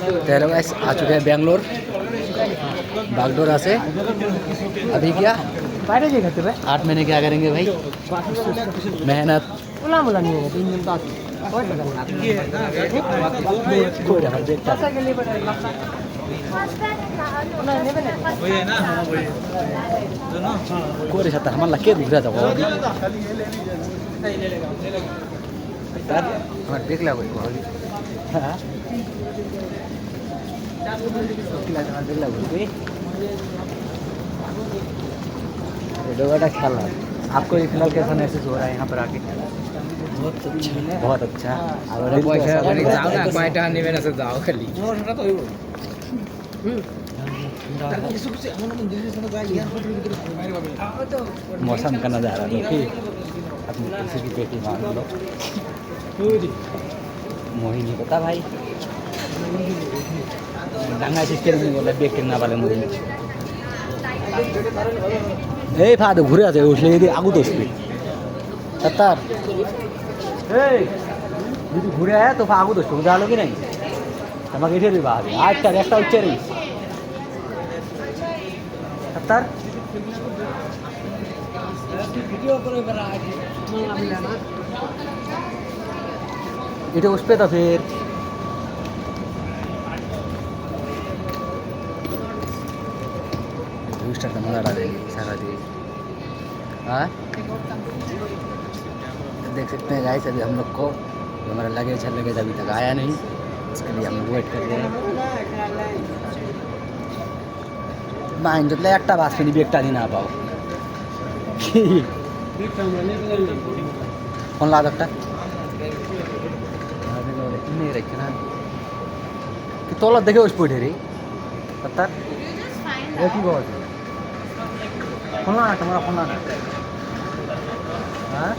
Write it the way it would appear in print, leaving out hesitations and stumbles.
तो hello guys, आ चुके हैं बेंगलोर। बागडोरा से अभी क्या 8 महीने क्या करेंगे भाई, मेहनत। कोरे साथ हमारा के दूसरा था वो हमारे देख लिया कोई हाँ देख लिया कोई डोगाटा खेल आपको ये फिलहाल कैसा महसूस हो रहा है यहाँ पर आके? बहुत अच्छा। मौसम का नज़ारा देखिए, अपनी किसी की बेटी मान लो। मोही नहीं पता भाई, डांगा सिस्टम नहीं बोला बेग कितना वाले मोही ए फादर घुरे आते उसले यदि आगू तो स्पीड 70 যদি ঘুরে আয় তো আগুন তো সোজা হলো কি নাই আমাকে এসে দিবা আচ্ছা একটা উচ্চে রে 70 वीडियो करे बरा इधर उस पे था फिर दूसरा कमरा डालेंगे सारा दिन। हाँ देख सकते हैं गाइस, अभी हम लोग को हमारा लगेज अभी तक आया नहीं, इसके लिए हम लोग वेट कर रहे हैं। माइन जो एक बास पे बेगटा दिन आ पाओ कौन ला सकता नहीं रखे ना कि तोला देखे उस पे ढेरी 70 की बहुत कौन ला तुम्हारा कौन ला हाँ